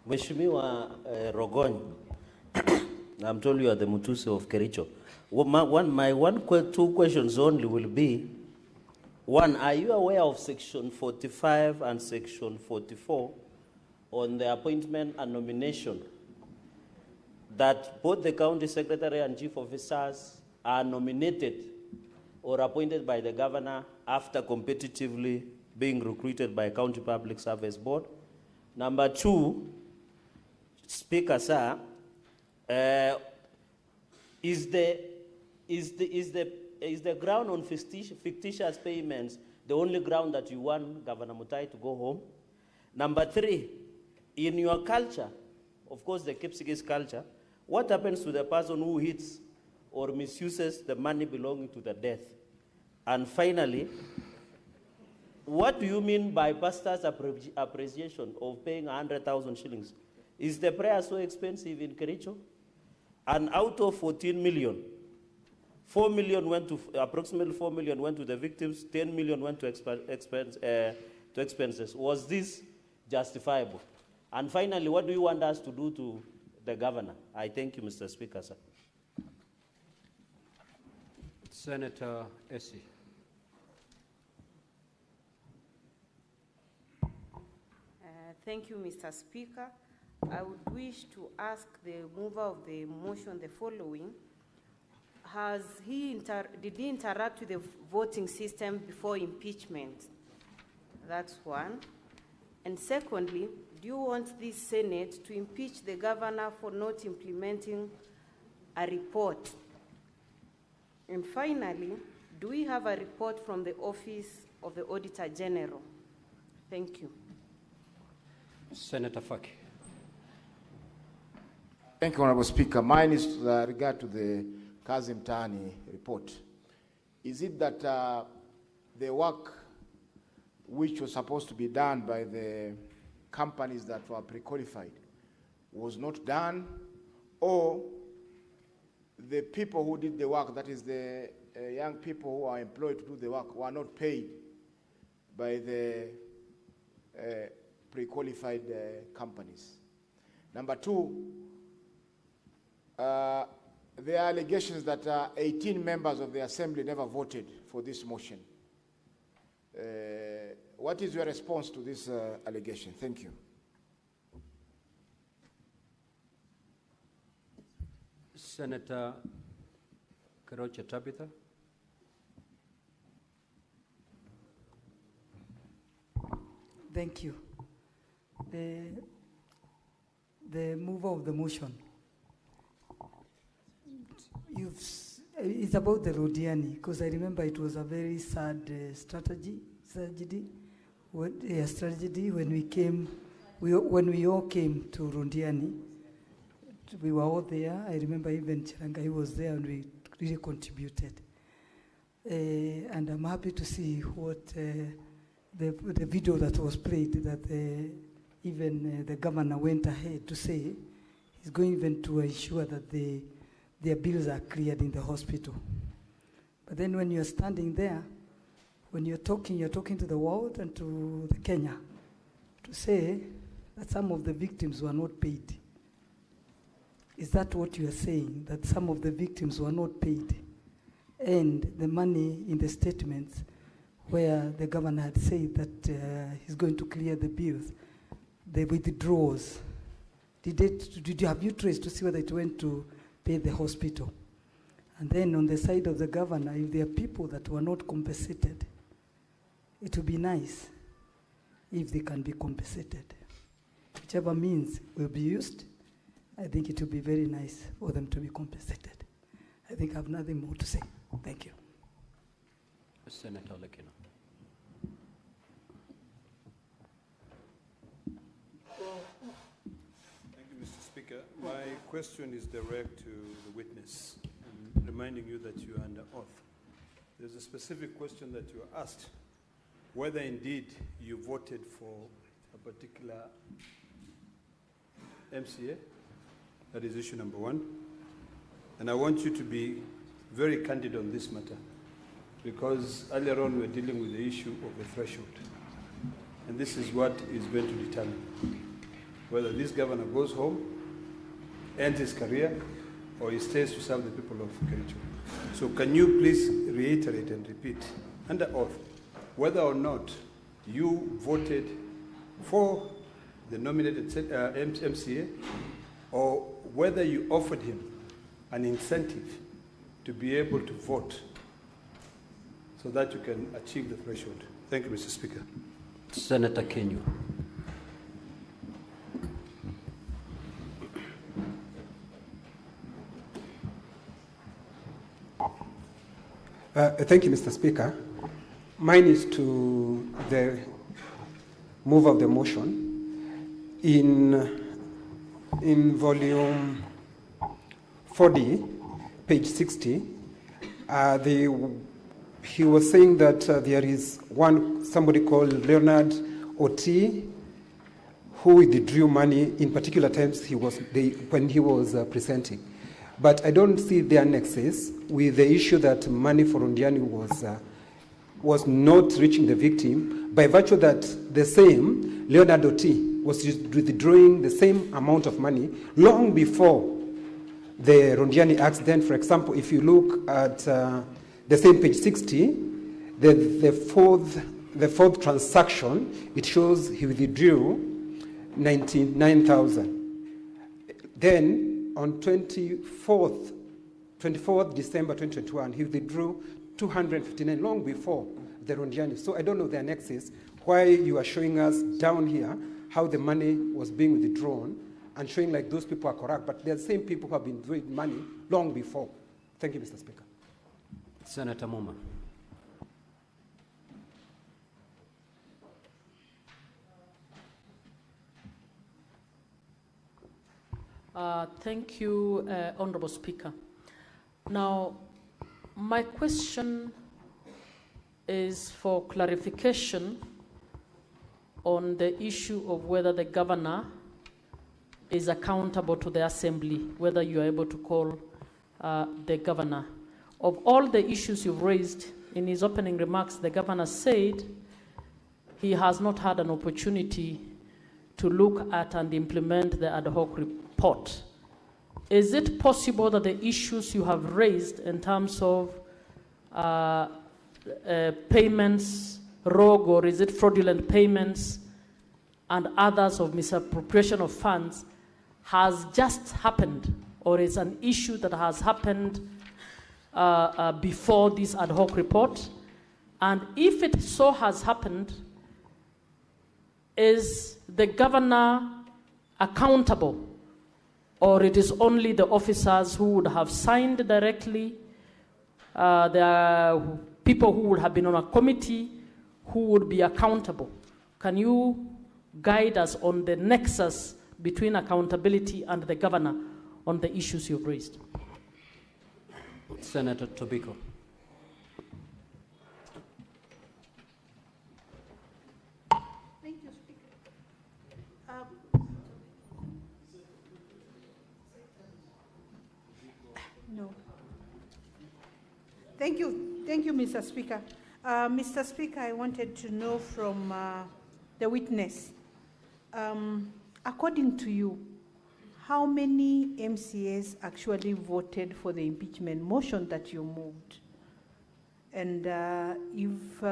Mheshimiwa Rogony, I'm told you are the Mutuse of Kericho. Two questions only will be, one, are you aware of Section 45 and Section 44 on the appointment and nomination, that both the county secretary and chief officers are nominated or appointed by the governor after competitively being recruited by County Public Service Board? Number two, Speaker, sir, is the ground on fictitious payments the only ground that you want Governor Mutai to go home? Number three, in your culture, of course the Kipsigis culture, what happens to the person who hits or misuses the money belonging to the death? And finally, what do you mean by pastor's appreciation of paying 100,000 shillings? Is the prayer so expensive in Kericho? And out of 14 million, 4 million went to, approximately 4 million went to the victims, 10 million went to expenses. Was this justifiable? And finally, what do you want us to do to the governor? I thank you, Mr. Speaker, sir. Senator Essie. Thank you, Mr. Speaker. I would wish to ask the mover of the motion the following. Did he interact with the voting system before impeachment? That's one. And secondly, do you want this Senate to impeach the governor for not implementing a report? And finally, do we have a report from the Office of the Auditor General? Thank you. Senator Faki. Thank you, Honorable Speaker. Mine is with regard to the Kazi Mtaani report. Is it that the work which was supposed to be done by the companies that were pre-qualified was not done, or the people who did the work, that is the young people who are employed to do the work, were not paid by the pre-qualified companies? Number two, there are allegations that 18 members of the Assembly never voted for this motion. What is your response to this allegation? Thank you. Senator Kericho Tabitha. Thank you. The mover of the motion, it's about the Rodiani, because I remember it was a very sad tragedy when we all came to Rondiani. We were all there. I remember even Cherargei was there, and we really contributed. And I'm happy to see what the video that was played, that even the governor went ahead to say he's going even to ensure that their bills are cleared in the hospital. But then when you're standing there, when you're talking to the world and to the Kenya to say that some of the victims were not paid. Is that what you are saying, that some of the victims were not paid? And the money in the statements where the governor had said that he's going to clear the bills, the withdrawals, have you traced to see whether it went to pay the hospital? And then on the side of the governor, if there are people that were not compensated, it would be nice if they can be compensated. Whichever means will be used, I think it would be very nice for them to be compensated. I think I have nothing more to say. Thank you. Senator Lekino. Thank you, Mr. Speaker. My question is direct to the witness, reminding you that you are under oath. There's a specific question that you asked, whether indeed you voted for a particular MCA. That is issue number one. And I want you to be very candid on this matter, because earlier on we're dealing with the issue of the threshold. And this is what is going to determine. whether this governor goes home, ends his career, or he stays to serve the people of Kericho. So can you please reiterate and repeat under oath whether or not you voted for the nominated MCA, or whether you offered him an incentive to be able to vote so that you can achieve the threshold? Thank you, Mr. Speaker. Senator Kenyu. Thank you, Mr. Speaker. Mine is to the move of the motion. In volume 40, page 60, he was saying that there is somebody called Leonard Oti who withdrew money in particular times when he was presenting. But I don't see the annexes with the issue that money for Rundiani was not reaching the victim, by virtue that the same Leonard Oti was withdrawing the same amount of money long before the Rundiani accident. For example, if you look at the same page 60, the fourth transaction, it shows he withdrew 99,000. Then on 24th December 2021, he withdrew 259, long before the Rundiani. So I don't know the annexes, why you are showing us down here how the money was being withdrawn and showing like those people are correct, but they're the same people who have been withdrawing money long before. Thank you, Mr. Speaker. Senator Muma. Thank you, Honorable Speaker. Now, my question is for clarification on the issue of whether the governor is accountable to the assembly, whether you are able to call the governor. Of all the issues you've raised, in his opening remarks, the governor said he has not had an opportunity to look at and implement the ad hoc report. Is it possible that the issues you have raised in terms of payments, rogue or is it fraudulent payments, and others of misappropriation of funds has just happened, or is an issue that has happened before this ad hoc report? And if it so has happened, is the governor accountable, or it is only the officers who would have signed directly? There are people who would have been on a committee who would be accountable. Can you guide us on the nexus between accountability and the governor on the issues you've raised? Senator Tobiko. Thank you, Speaker. No. Thank you, Mr. Speaker. Mr. Speaker, I wanted to know from the witness, according to you, how many MCAs actually voted for the impeachment motion that you moved? And if